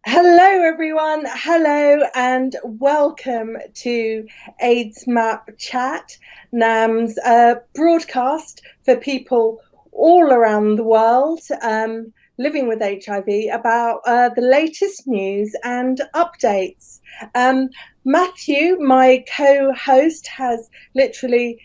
Hello, everyone. Hello, and welcome to aidsmapCHAT, NAM's broadcast for people all around the world living with HIV about the latest news and updates. Um, Matthew, my co host, has literally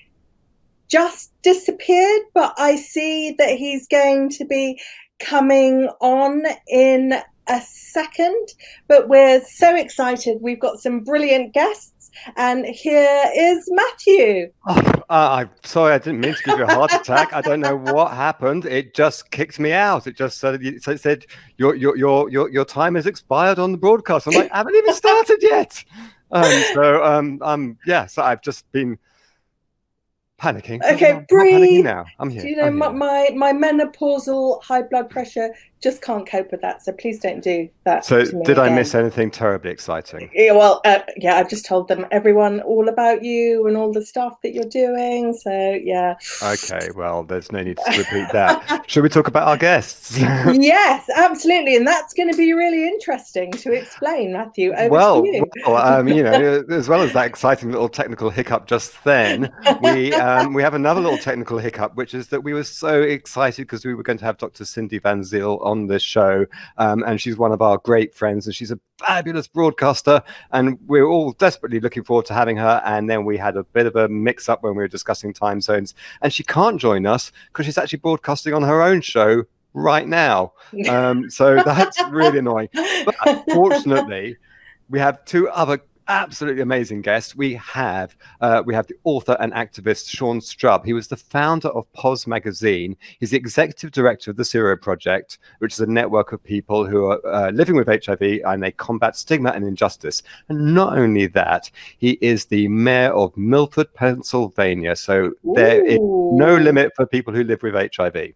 just disappeared, but I see that he's going to be coming on in a second. But we're so excited. We've got some brilliant guests, and here is Matthew. I'm sorry, I didn't mean to give you a heart attack. I don't know what happened. It just kicked me out. It just said, so it said your time has expired on the broadcast. I'm like, I haven't even started yet. So I've just been panicking, but Okay, I'm not panicking breathe. now. I'm Do here. you know I'm here. my menopausal high blood pressure just can't cope with that? So please don't do that So, to me did I again. miss anything terribly exciting? Yeah, well, yeah, I've just told them everyone all about you and all the stuff that you're doing. So yeah. Okay, well, there's no need to repeat that. Should we talk about our guests? Yes, absolutely. And that's going to be really interesting to explain, Matthew. Over to Well, you. as well as that exciting little technical hiccup just then, we have another little technical hiccup, which is that we were so excited because we were going to have Dr. Cindy Van Zyl on this show, and she's one of our great friends, and she's a fabulous broadcaster, and we're all desperately looking forward to having her. And then we had a bit of a mix-up when we were discussing time zones, and she can't join us because she's actually broadcasting on her own show right now. So that's really annoying. But fortunately, we have two other absolutely amazing guests. We have the author and activist Sean Strub. He was the founder of POS magazine. He's the executive director of the Zero Project, which is a network of people who are living with HIV and they combat stigma and injustice. And not only that, he is the mayor of Milford, Pennsylvania. So there is no Ooh, limit for people who live with HIV.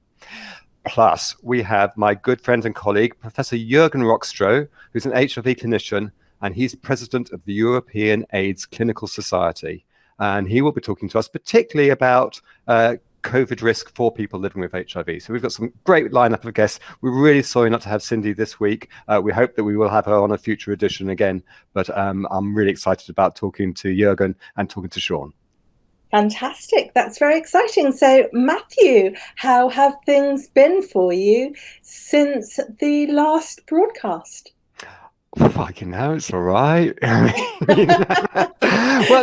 Plus, we have my good friend and colleague, Professor Jürgen Rockstroh, who's an HIV clinician, and he's president of the European AIDS Clinical Society. And he will be talking to us particularly about COVID risk for people living with HIV. So we've got some great lineup of guests. We're really sorry not to have Cindy this week. We hope that we will have her on a future edition again. But I'm really excited about talking to Jürgen and talking to Sean. fantastic. That's very exciting. So, Matthew, how have things been for you since the last broadcast? Fucking hell, it's all right. Well,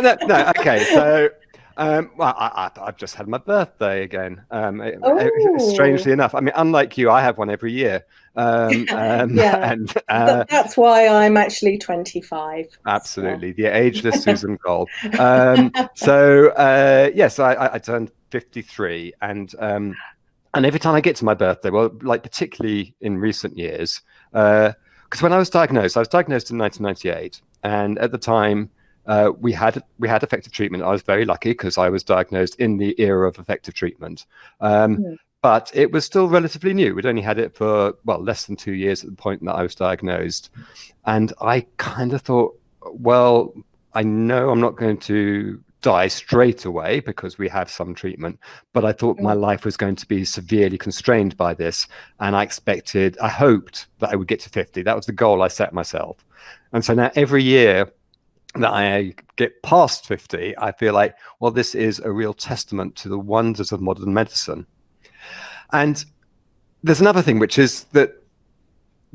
no, okay. So, I've just had my birthday again. Oh, Strangely enough, I mean, unlike you, I have one every year. yeah. And That's why I'm actually 25. So. Absolutely, the ageless Susan Gold. Yes, I turned 53, and every time I get to my birthday, well, like particularly in recent years, because when I was diagnosed in 1998, and at the time we had effective treatment. I was very lucky because I was diagnosed in the era of effective treatment. Hmm. But it was still relatively new. We'd only had it for, well, less than 2 years at the point that I was diagnosed. And I kind of thought, well, I know I'm not going to die straight away because we have some treatment, but I thought my Mm. life was going to be severely constrained by this. And I hoped that I would get to 50. That was the goal I set myself. And so now every year that I get past 50, I feel like, well, this is a real testament to the wonders of modern medicine. And there's another thing, which is that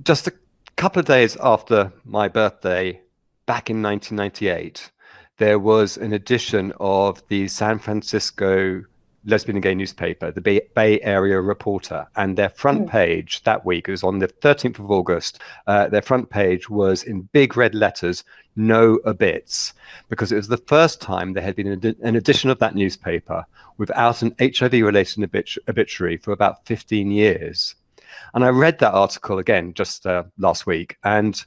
just a couple of days after my birthday, back in 1998, there was an edition of the San Francisco lesbian and gay newspaper, the Bay Area Reporter, and their front Mm. page that week, it was on the 13th of August, their front page was in big red letters, no obits, because it was the first time there had been an edition of that newspaper without an HIV-related obituary for about 15 years. And I read that article again just last week, and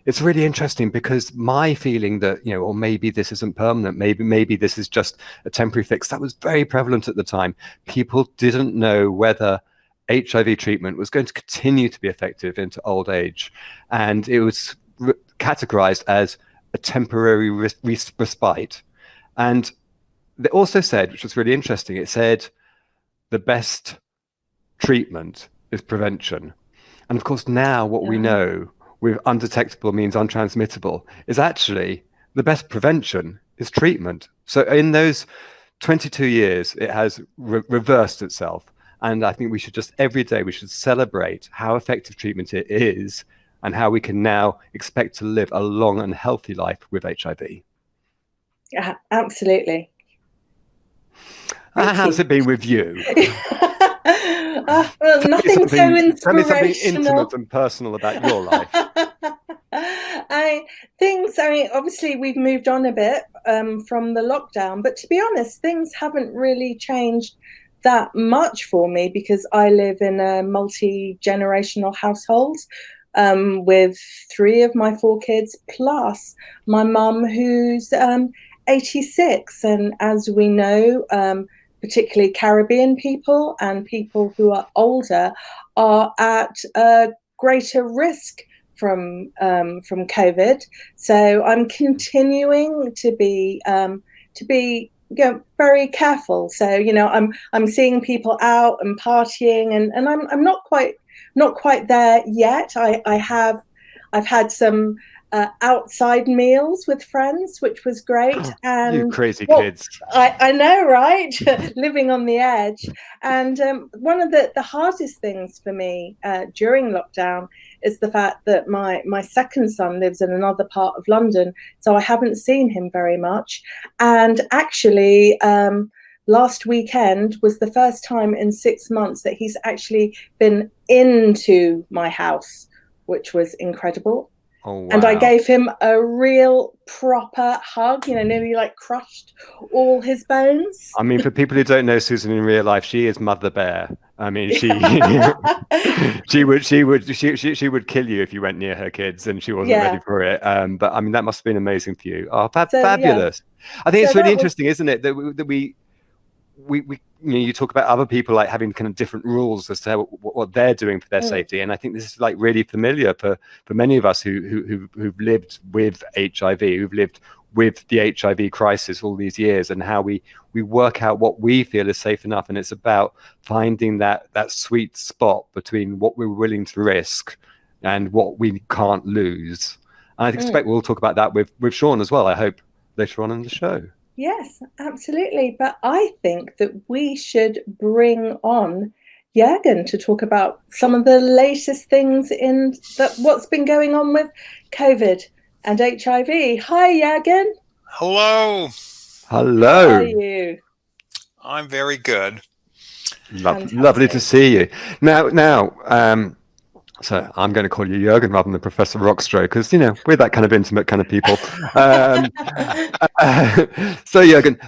it's really interesting because my feeling that, or maybe this isn't permanent, maybe this is just a temporary fix, that was very prevalent at the time. People didn't know whether HIV treatment was going to continue to be effective into old age, and it was categorized as a temporary respite. And they also said, which was really interesting, it said the best treatment is prevention. And of course, now what we Yeah. know, with undetectable means untransmittable is actually the best prevention is treatment. So in those 22 years, it has reversed itself. And I think we should just every day, we should celebrate how effective treatment it is and how we can now expect to live a long and healthy life with HIV. Yeah, absolutely. How's it been with you? Well, nothing so inspirational. Tell me something intimate and personal about your life. I mean, obviously we've moved on a bit from the lockdown, but to be honest, things haven't really changed that much for me because I live in a multi-generational household with 3 of my 4 kids, plus my mum who's 86. And as we know, particularly Caribbean people and people who are older are at a greater risk from COVID. So I'm continuing to be very careful. So I'm seeing people out and partying, and I'm not quite there yet. I've had some outside meals with friends, which was great. And you crazy kids. I know, right? Living on the edge. And one of the hardest things for me during lockdown is the fact that my second son lives in another part of London, so I haven't seen him very much. And actually, last weekend was the first time in 6 months that he's actually been into my house, which was incredible. Oh, wow. And I gave him a real proper hug, nearly like crushed all his bones. I mean, for people who don't know Susan in real life, she is Mother Bear. I mean, she would kill you if you went near her kids, and she wasn't ready for it. But I mean, that must have been amazing for you. Oh, fabulous! Yeah. I think it's really interesting, isn't it, that we you talk about other people like having kind of different rules as to what they're doing for their safety, and I think this is like really familiar for many of us who've lived with HIV, who've lived with the HIV crisis all these years, and how we work out what we feel is safe enough. And it's about finding that sweet spot between what we're willing to risk and what we can't lose. And I expect we'll talk about that with Sean as well, I hope, later on in the show. Yes, absolutely. But I think that we should bring on Jürgen to talk about some of the latest things in what's been going on with COVID and HIV. Hi, Jürgen. Hello. Hello. How are you? I'm very good. Lovely to see you. Now, so I'm going to call you Jürgen rather than Professor Rockstroh, because, we're that kind of intimate kind of people. So, Jürgen,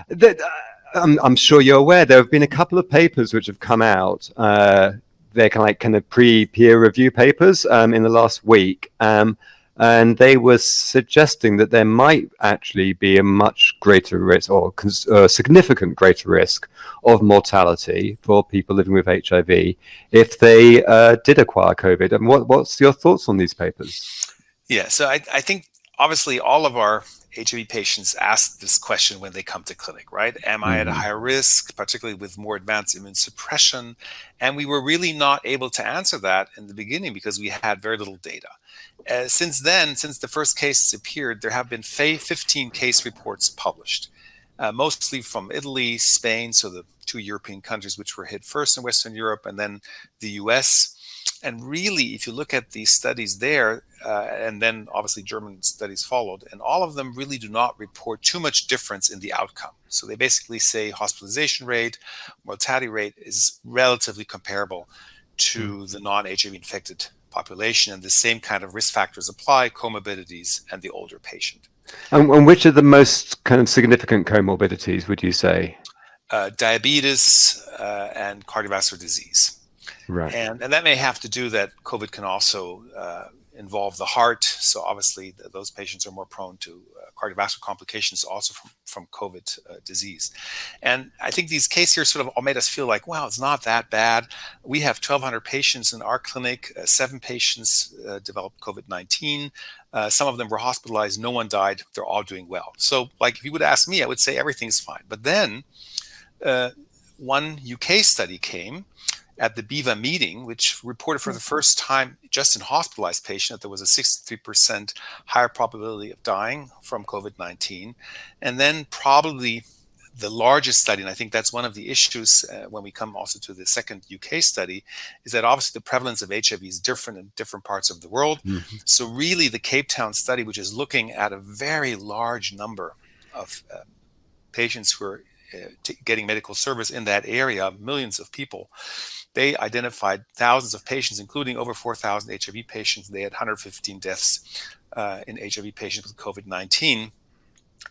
I'm sure you're aware there have been a couple of papers which have come out. They're kind of pre-peer review papers in the last week. And they were suggesting that there might actually be a much greater risk or significant greater risk of mortality for people living with HIV if they did acquire COVID. And what's your thoughts on these papers? Yeah, so I think obviously all of our HIV patients ask this question when they come to clinic, right? Am I at a higher risk, particularly with more advanced immune suppression? And we were really not able to answer that in the beginning because we had very little data. Since then, since the first cases appeared, there have been 15 case reports published, mostly from Italy, Spain, so the 2 European countries which were hit first in Western Europe, and then the US. And really, if you look at these studies there, and then obviously German studies followed, and all of them really do not report too much difference in the outcome. So they basically say hospitalization rate, mortality rate is relatively comparable to the non-HIV infected population, and the same kind of risk factors apply, comorbidities, and the older patient. And which are the most kind of significant comorbidities, would you say? Diabetes and cardiovascular disease. Right. And that may have to do that COVID can also involve the heart. So obviously those patients are more prone to cardiovascular complications also from COVID disease. And I think these cases here sort of all made us feel like, wow, it's not that bad. We have 1,200 patients in our clinic. 7 patients developed COVID-19. Some of them were hospitalized. No one died. They're all doing well. So like if you would ask me, I would say everything's fine. But then one UK study came, at the BIVA meeting, which reported for the first time just in hospitalized patients that there was a 63% higher probability of dying from COVID-19. And then probably the largest study, and I think that's one of the issues when we come also to the second UK study, is that obviously the prevalence of HIV is different in different parts of the world. Mm-hmm. So really the Cape Town study, which is looking at a very large number of patients who are getting medical service in that area, millions of people, they identified thousands of patients, including over 4,000 HIV patients. They had 115 deaths in HIV patients with COVID-19.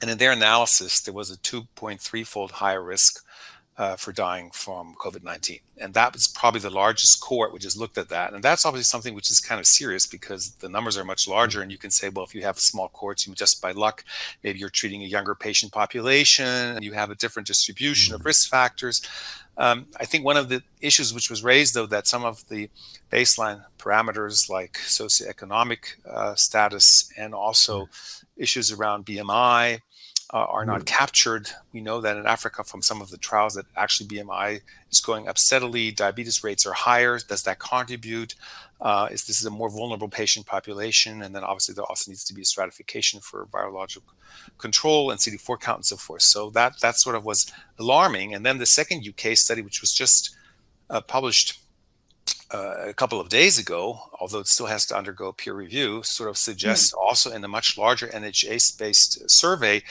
And in their analysis, there was a 2.3-fold higher risk for dying from COVID-19. And that was probably the largest cohort which has looked at that. And that's obviously something which is kind of serious because the numbers are much larger. And you can say, well, if you have small cohorts, you just by luck, maybe you're treating a younger patient population and you have a different distribution of risk factors. I think one of the issues which was raised, though, that some of the baseline parameters like socioeconomic status and also issues around BMI are not captured. We know that in Africa from some of the trials that actually BMI is going up steadily, diabetes rates are higher. Does that contribute? This is a more vulnerable patient population? And then obviously there also needs to be a stratification for virologic control and CD4 count and so forth. So that sort of was alarming. And then the second UK study, which was just published a couple of days ago, although it still has to undergo peer review, sort of suggests also in a much larger NHS-based survey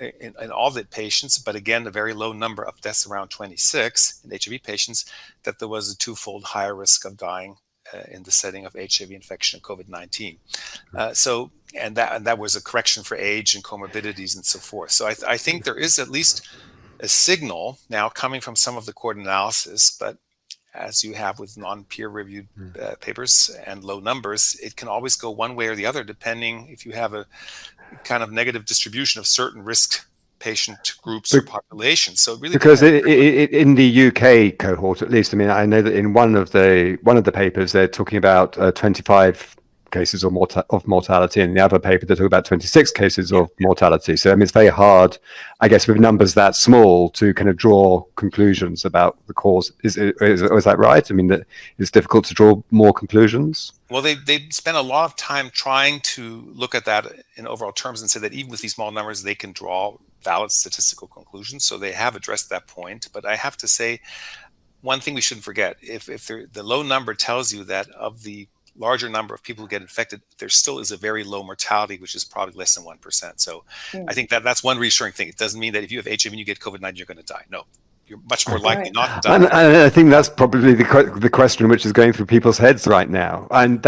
in all the patients, but again, a very low number of deaths, around 26 in HIV patients, that there was a twofold higher risk of dying in the setting of HIV infection and COVID-19. And that was a correction for age and comorbidities and so forth. So I think there is at least a signal now coming from some of the cohort analysis, but as you have with non-peer reviewed papers and low numbers, it can always go one way or the other, depending if you have a kind of negative distribution of certain risk patient groups or populations. So it really because in the UK cohort, at least, I mean, I know that in one of the papers they're talking about 25 cases of mortality, and in the other paper they're talking about 26 cases of mortality. So I mean, it's very hard, I guess, with numbers that small to kind of draw conclusions about the cause. Is that right? I mean, that it's difficult to draw more conclusions. Well, they spent a lot of time trying to look at that in overall terms and say that even with these small numbers, they can draw valid statistical conclusions. So they have addressed that point. But I have to say, one thing we shouldn't forget, if the low number tells you that of the larger number of people who get infected, there still is a very low mortality, which is probably less than 1%. So I think that's one reassuring thing. It doesn't mean that if you have HIV and you get COVID-19, you're going to die. No, you're much more likely not to die. And I think that's probably the question which is going through people's heads right now. And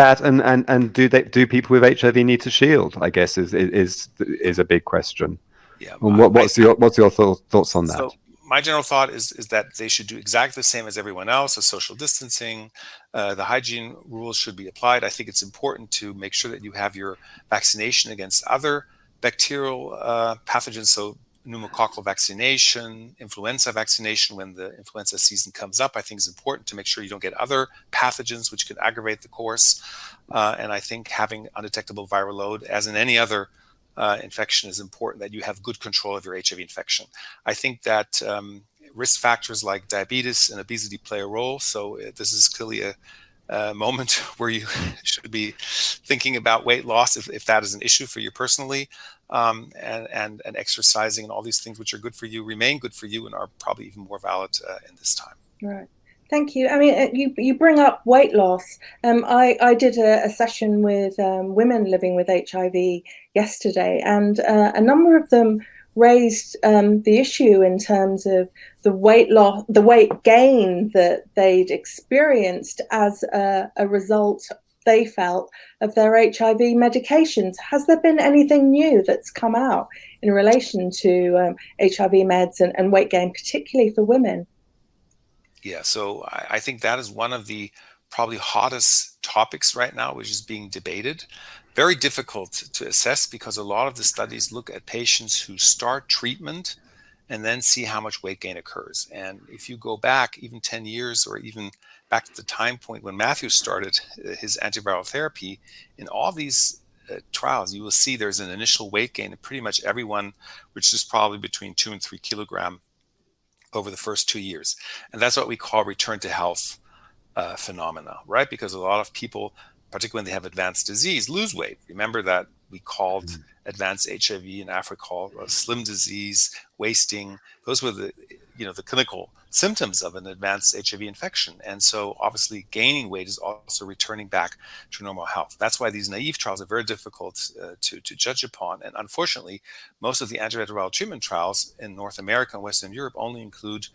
do people with HIV need to shield? I guess is a big question. Yeah. And what's your thoughts on that? So my general thought is that they should do exactly the same as everyone else. So social distancing, the hygiene rules should be applied. I think it's important to make sure that you have your vaccination against other bacterial pathogens. So pneumococcal vaccination, influenza vaccination when the influenza season comes up, I think is important to make sure you don't get other pathogens which could aggravate the course. And I think having undetectable viral load, as in any other infection, is important, that you have good control of your HIV infection. I think that risk factors like diabetes and obesity play a role. So this is clearly a moment where you should be thinking about weight loss if that is an issue for you personally, and exercising and all these things which are good for you remain good for you and are probably even more valid in this time. Right. Thank you. I mean, you bring up weight loss. I did a session with women living with HIV yesterday, and a number of them raised the issue in terms of the weight loss, the weight gain that they'd experienced as a result, they felt, of their HIV medications. Has there been anything new that's come out in relation to HIV meds and weight gain, particularly for women? Yeah, so I think that is one of the probably hottest topics right now, which is being debated. Very difficult to assess because a lot of the studies look at patients who start treatment and then see how much weight gain occurs. And if you go back even 10 years or even back to the time point when Matthew started his antiviral therapy, in all these trials, you will see there's an initial weight gain in pretty much everyone, which is probably between 2 and 3 kilograms over the first 2 years. And that's what we call return to health phenomena, right? Because a lot of people, particularly when they have advanced disease, lose weight. Remember that we called advanced HIV in Africa called slim disease, wasting. Those were the clinical symptoms of an advanced HIV infection. And so obviously gaining weight is also returning back to normal health. That's why these naive trials are very difficult to judge upon. And unfortunately, most of the antiretroviral treatment trials in North America and Western Europe only include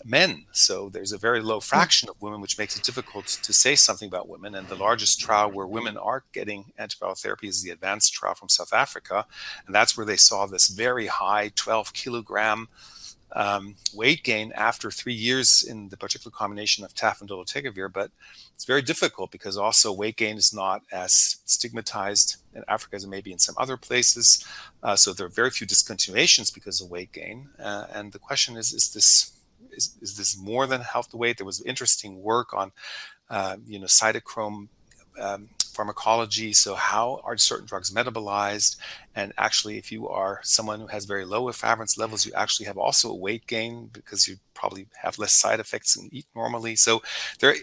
men. So there's a very low fraction of women, which makes it difficult to say something about women. And the largest trial where women are getting antiviral therapy is the advanced trial from South Africa. And that's where they saw this very high 12 kilogram weight gain after 3 years in the particular combination of TAF and dolutegravir. But it's very difficult because also weight gain is not as stigmatized in Africa as it may be in some other places. So there are very few discontinuations because of weight gain. And the question is this more than health to weight? There was interesting work on, cytochrome pharmacology. So how are certain drugs metabolized? And actually, if you are someone who has very low efavirenz levels, you actually have also a weight gain because you probably have less side effects and eat normally. So there are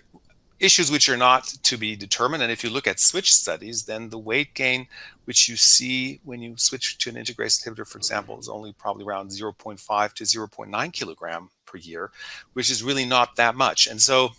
issues which are not to be determined. And if you look at switch studies, then the weight gain which you see when you switch to an integrase inhibitor, for example, is only probably around 0.5 to 0.9 kilogram per year, which is really not that much. And so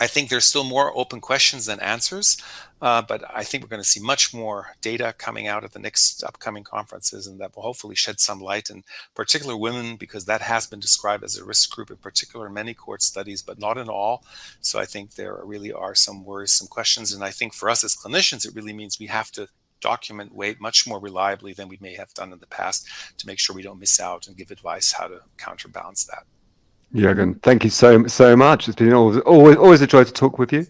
I think there's still more open questions than answers, but I think we're going to see much more data coming out at the next upcoming conferences, and that will hopefully shed some light in particular women, because that has been described as a risk group in particular in many cohort studies, but not in all. So I think there really are some worrisome questions. And I think for us as clinicians, it really means we have to document weight much more reliably than we may have done in the past to make sure we don't miss out and give advice how to counterbalance that. Jürgen, thank you so much. It's been always a joy to talk with you,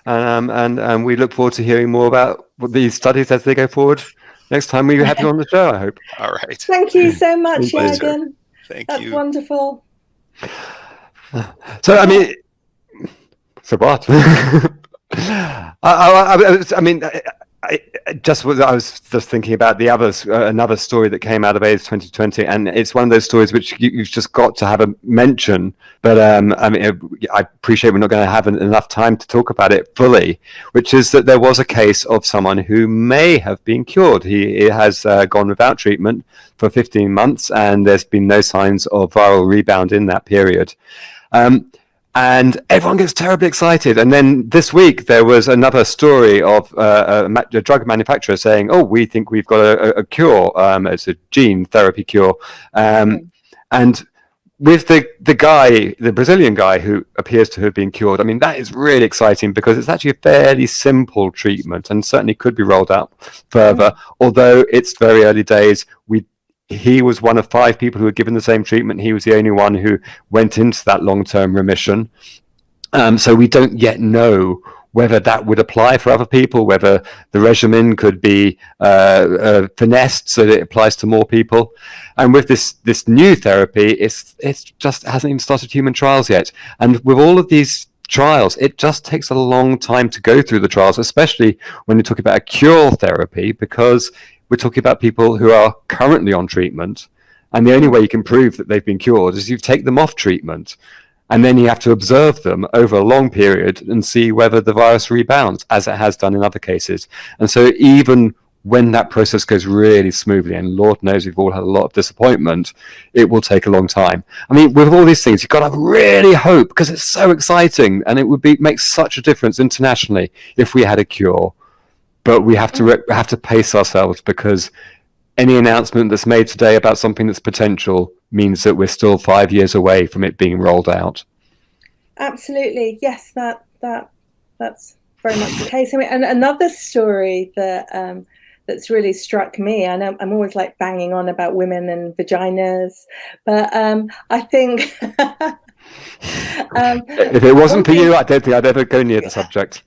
and we look forward to hearing more about these studies as they go forward. Next time we have you on the show, I hope. All right. Thank you so much, Jürgen. That's you. Wonderful. So I mean, so what? I was just thinking about the others, another story that came out of AIDS 2020, and it's one of those stories which you've just got to have a mention. But I appreciate we're not going to have enough time to talk about it fully, which is that there was a case of someone who may have been cured. He has gone without treatment for 15 months, and there's been no signs of viral rebound in that period. And everyone gets terribly excited. And then this week, there was another story of a drug manufacturer saying, oh, we think we've got a cure. It's a gene therapy cure. And with the Brazilian guy who appears to have been cured, I mean, that is really exciting because it's actually a fairly simple treatment and certainly could be rolled out further. Although it's very early days, he was one of 5 people who were given the same treatment. He was the only one who went into that long-term remission. So we don't yet know whether that would apply for other people, whether the regimen could be finessed so that it applies to more people. And with this new therapy, it's just hasn't even started human trials yet. And with all of these trials, it just takes a long time to go through the trials, especially when you're talking about a cure therapy, because we're talking about people who are currently on treatment, and the only way you can prove that they've been cured is you take them off treatment, and then you have to observe them over a long period and see whether the virus rebounds, as it has done in other cases. And so even when that process goes really smoothly, and Lord knows we've all had a lot of disappointment, it will take a long time. I mean, with all these things, you've got to really hope, because it's so exciting, and it would make such a difference internationally if we had a cure. But we have to pace ourselves, because any announcement that's made today about something that's potential means that we're still 5 years away from it being rolled out. Absolutely, yes, that's very much the case. I mean, and another story that that's really struck me. I know I'm always like banging on about women and vaginas, but I think if it wasn't for you, I don't think I'd ever go near the subject.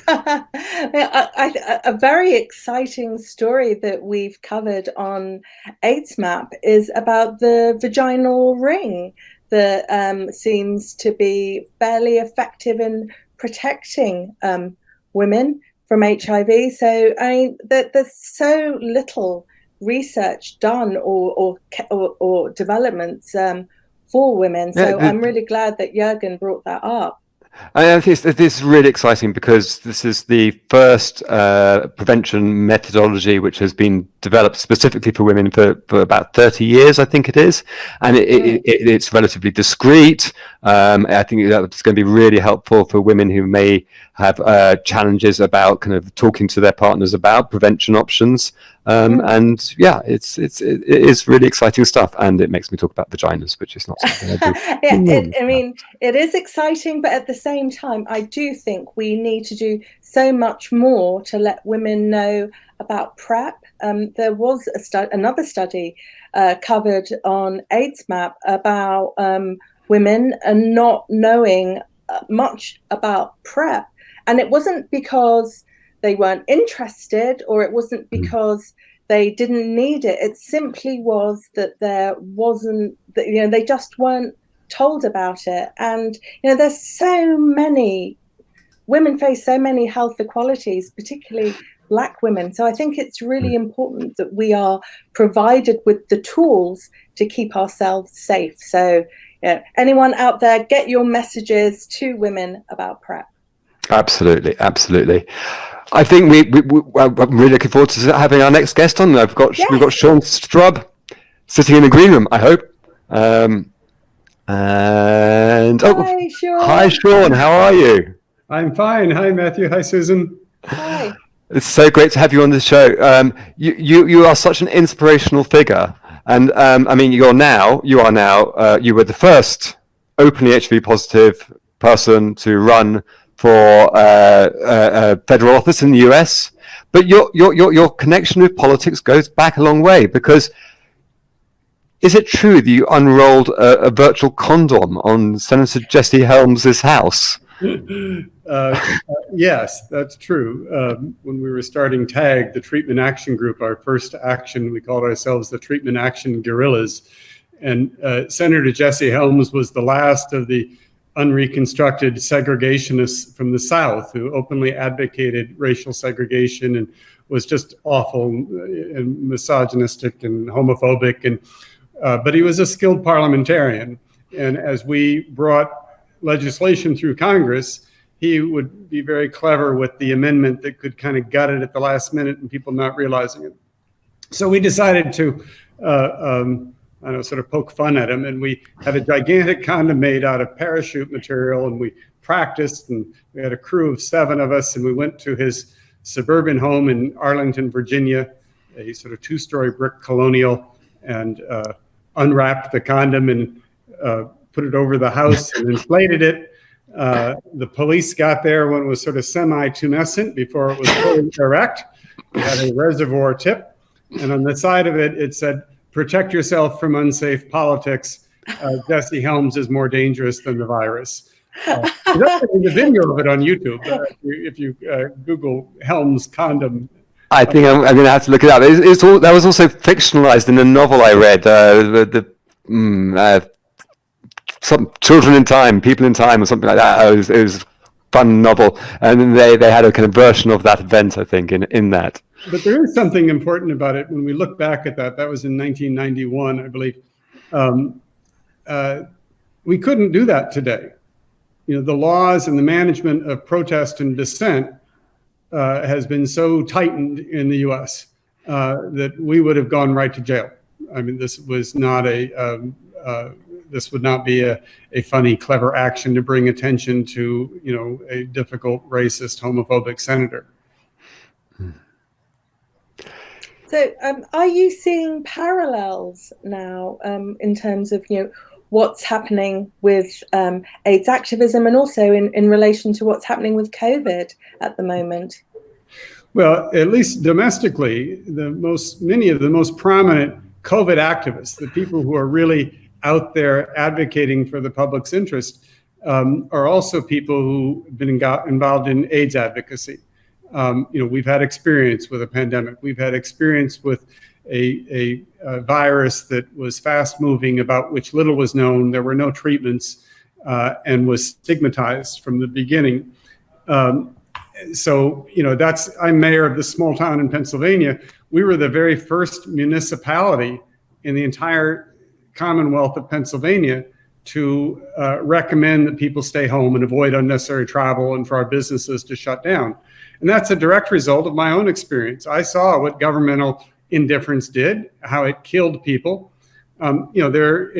A very exciting story that we've covered on aidsmap is about the vaginal ring that seems to be fairly effective in protecting women from HIV. So I mean, there's so little research done or developments for women. So I'm really glad that Jürgen brought that up. I think this is really exciting because this is the first prevention methodology which has been developed specifically for women for about 30 years, I think it is. And it's relatively discreet. I think that's going to be really helpful for women who may have challenges about kind of talking to their partners about prevention options. And yeah, it is really exciting stuff, and it makes me talk about vaginas, which is not something I do. I mean, it is exciting, but at the same time, I do think we need to do so much more to let women know about PrEP. There was another study covered on aidsmap about women and not knowing much about PrEP, and it wasn't because they weren't interested, or it wasn't because they didn't need it. It simply was that there wasn't, they just weren't told about it. And, there's so many, women face so many health inequalities, particularly Black women. So I think it's really important that we are provided with the tools to keep ourselves safe. So anyone out there, get your messages to women about PrEP. Absolutely. I think I'm really looking forward to having our next guest on. We've got Sean Strub sitting in the green room, I hope. And hi, Sean. How are you? I'm fine. Hi, Matthew. Hi, Susan. Hi. It's so great to have you on the show. You are such an inspirational figure, and I mean, you were the first openly HIV positive person to run for federal office in the US, but your connection with politics goes back a long way, because is it true that you unrolled a virtual condom on Senator Jesse Helms' house? Yes, that's true. When we were starting TAG, the Treatment Action Group, our first action, we called ourselves the Treatment Action Guerrillas. And Senator Jesse Helms was the last of the unreconstructed segregationists from the South who openly advocated racial segregation and was just awful and misogynistic and homophobic. And but he was a skilled parliamentarian. And as we brought legislation through Congress, he would be very clever with the amendment that could kind of gut it at the last minute and people not realizing it. So we decided to sort of poke fun at him, and we had a gigantic condom made out of parachute material, and we practiced, and we had a crew of 7 of us, and we went to his suburban home in Arlington, Virginia, a sort of 2-story brick colonial, and unwrapped the condom and put it over the house and inflated it. The police got there when it was sort of semi-tumescent before it was fully erect. We had a reservoir tip, and on the side of it, it said, "Protect yourself from unsafe politics. Jesse Helms is more dangerous than the virus." There's a video of it on YouTube. If you Google Helms condom. I think I'm going to have to look it up. That was also fictionalized in a novel I read, some Children in Time, People in Time, or something like that. It was a fun novel, and they had a kind of version of that event, I think, in that. But there is something important about it when we look back at that. That was in 1991, I believe. We couldn't do that today. The laws and the management of protest and dissent has been so tightened in the U.S. That we would have gone right to jail. I mean, this was not this would not be a funny, clever action to bring attention to, a difficult, racist, homophobic senator. So are you seeing parallels now in terms of, what's happening with AIDS activism, and also in relation to what's happening with COVID at the moment? Well, at least domestically, many of the most prominent COVID activists, the people who are really out there advocating for the public's interest, are also people who've been involved in AIDS advocacy. We've had experience with a pandemic. We've had experience with a virus that was fast moving, about which little was known. There were no treatments, and was stigmatized from the beginning. So, I'm mayor of this small town in Pennsylvania. We were the very first municipality in the entire Commonwealth of Pennsylvania to recommend that people stay home and avoid unnecessary travel and for our businesses to shut down. And that's a direct result of my own experience. I saw what governmental indifference did, how it killed people. There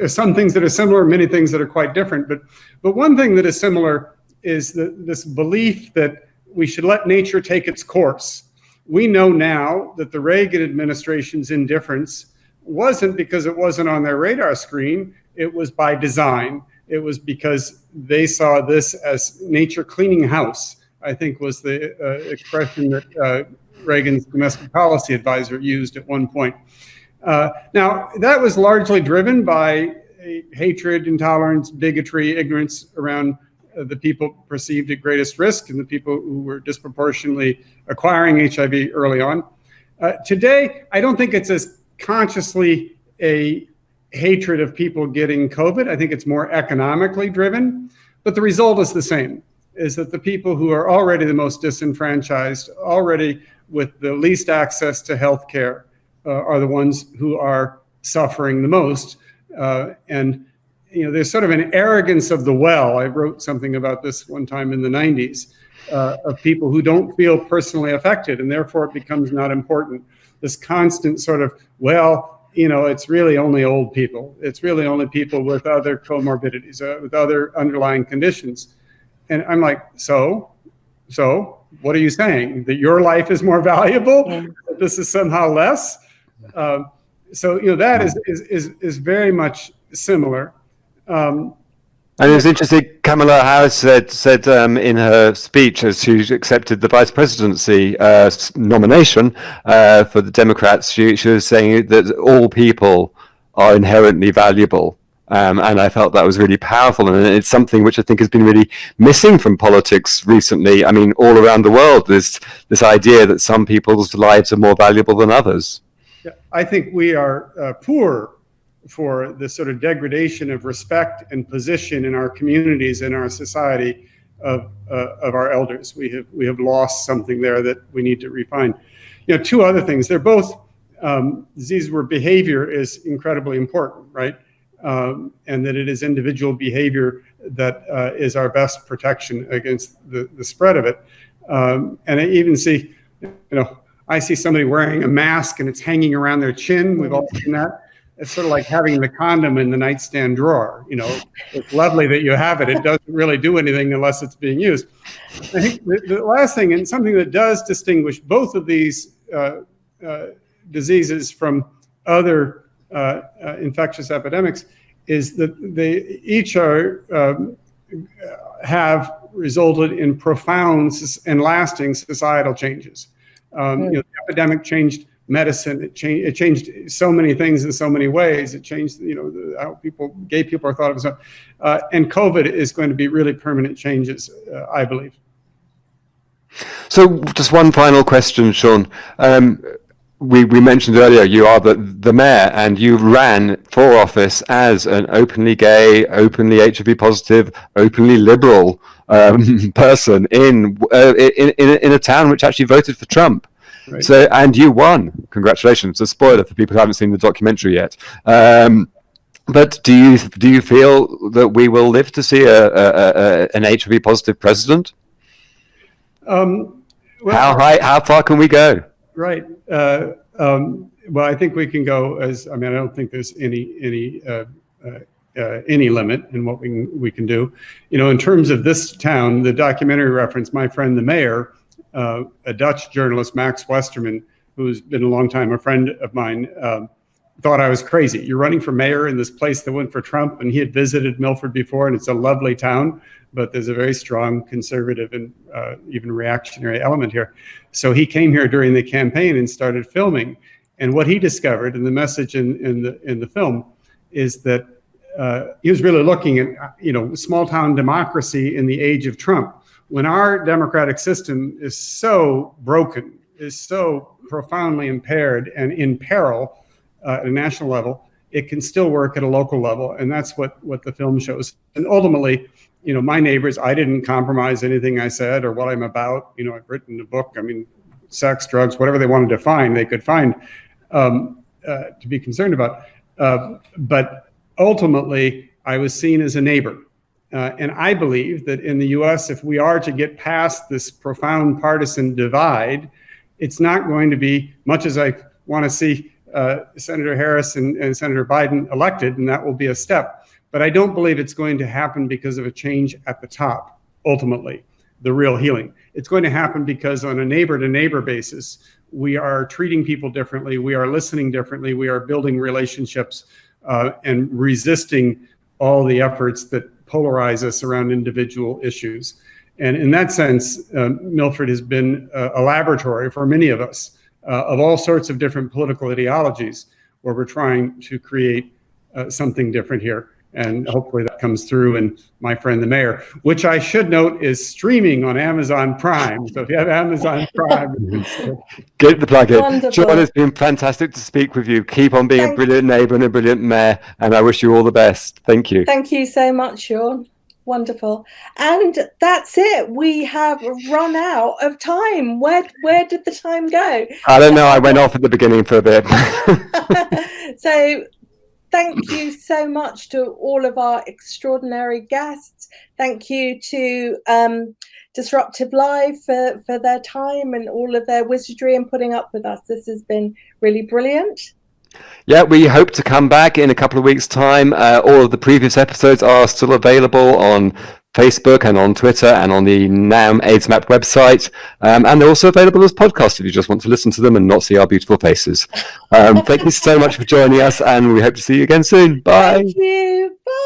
are some things that are similar, many things that are quite different. But one thing that is similar is this belief that we should let nature take its course. We know now that the Reagan administration's indifference wasn't because it wasn't on their radar screen. It was by design. It was because they saw this as nature cleaning house, I think was the expression that Reagan's domestic policy advisor used at one point. Now, that was largely driven by hatred, intolerance, bigotry, ignorance around the people perceived at greatest risk and the people who were disproportionately acquiring HIV early on. Today, I don't think it's as consciously a hatred of people getting COVID. I think it's more economically driven, but the result is the same, is that the people who are already the most disenfranchised, already with the least access to health care, are the ones who are suffering the most. And there's sort of an arrogance of the well. I wrote something about this one time in the 90s, of people who don't feel personally affected, and therefore it becomes not important. This constant sort of, it's really only old people. It's really only people with other comorbidities, with other underlying conditions. And I'm like, so what are you saying? That your life is more valuable? Yeah. That this is somehow less? That is very much similar. And it's interesting, Kamala Harris said in her speech as she accepted the vice presidency nomination for the Democrats, she was saying that all people are inherently valuable. And I felt that was really powerful. And it's something which I think has been really missing from politics recently. I mean, all around the world, there's this idea that some people's lives are more valuable than others. Yeah, I think we are poor for the sort of degradation of respect and position in our communities, in our society of our elders. We have lost something there that we need to refine. Two other things. They're both diseases where behavior is incredibly important, right? And that it is individual behavior that is our best protection against the spread of it. And I even see, I see somebody wearing a mask and it's hanging around their chin. We've all seen that. It's sort of like having the condom in the nightstand drawer. It's lovely that you have it. It doesn't really do anything unless it's being used. I think the last thing, and something that does distinguish both of these diseases from other infectious epidemics, is that they each have resulted in profound and lasting societal changes. The epidemic changed medicine. It changed so many things in so many ways. It changed, how gay people are thought of. And COVID is going to be really permanent changes, I believe. So just one final question, Sean. We mentioned earlier you are the mayor, and you ran for office as an openly gay, openly HIV positive, openly liberal person in a town which actually voted for Trump. Right. So, and you won. Congratulations. A spoiler for people who haven't seen the documentary yet. But do you feel that we will live to see an HIV positive president? How far can we go? Right. Well, I think we can go I don't think there's any limit in what we can do. In terms of this town, the documentary reference, my friend, the mayor, a Dutch journalist, Max Westerman, who's been a long time a friend of mine, thought I was crazy. You're running for mayor in this place that went for Trump, and he had visited Milford before, and it's a lovely town, but there's a very strong conservative and even reactionary element here. So he came here during the campaign and started filming. And what he discovered, and the message in the film, is that he was really looking at small town democracy in the age of Trump. When our democratic system is so broken, is so profoundly impaired and in peril at a national level, it can still work at a local level. And that's what the film shows. And ultimately, my neighbors, I didn't compromise anything I said or what I'm about. I've written a book. Sex, drugs, whatever they wanted to find, they could find to be concerned about. But ultimately, I was seen as a neighbor. And I believe that in the US, if we are to get past this profound partisan divide, it's not going to be, much as I want to see Senator Harris and Senator Biden elected, and that will be a step. But I don't believe it's going to happen because of a change at the top, ultimately, the real healing. It's going to happen because on a neighbor-to-neighbor basis, we are treating people differently, we are listening differently, we are building relationships and resisting all the efforts that polarize us around individual issues. And in that sense, Milford has been a laboratory for many of us of all sorts of different political ideologies, where we're trying to create something different here. And hopefully that comes through in My Friend the Mayor, which I should note is streaming on Amazon Prime. So if you have Amazon Prime, get the plug in. Wonderful. John, it's been fantastic to speak with you. Keep on being a brilliant neighbour and a brilliant mayor, and I wish you all the best. Thank you. Thank you so much, Sean. Wonderful. And that's it. We have run out of time. Where did the time go? I don't know. I went off at the beginning for a bit. So thank you so much to all of our extraordinary guests. Thank you to Disruptive Live for their time and all of their wizardry and putting up with us. This has been really brilliant. Yeah, we hope to come back in a couple of weeks' time. All of the previous episodes are still available on Facebook and on Twitter and on the NAM aidsmap website. And they're also available as podcasts if you just want to listen to them and not see our beautiful faces. Thank you so much for joining us, and we hope to see you again soon. Bye. Thank you. Bye.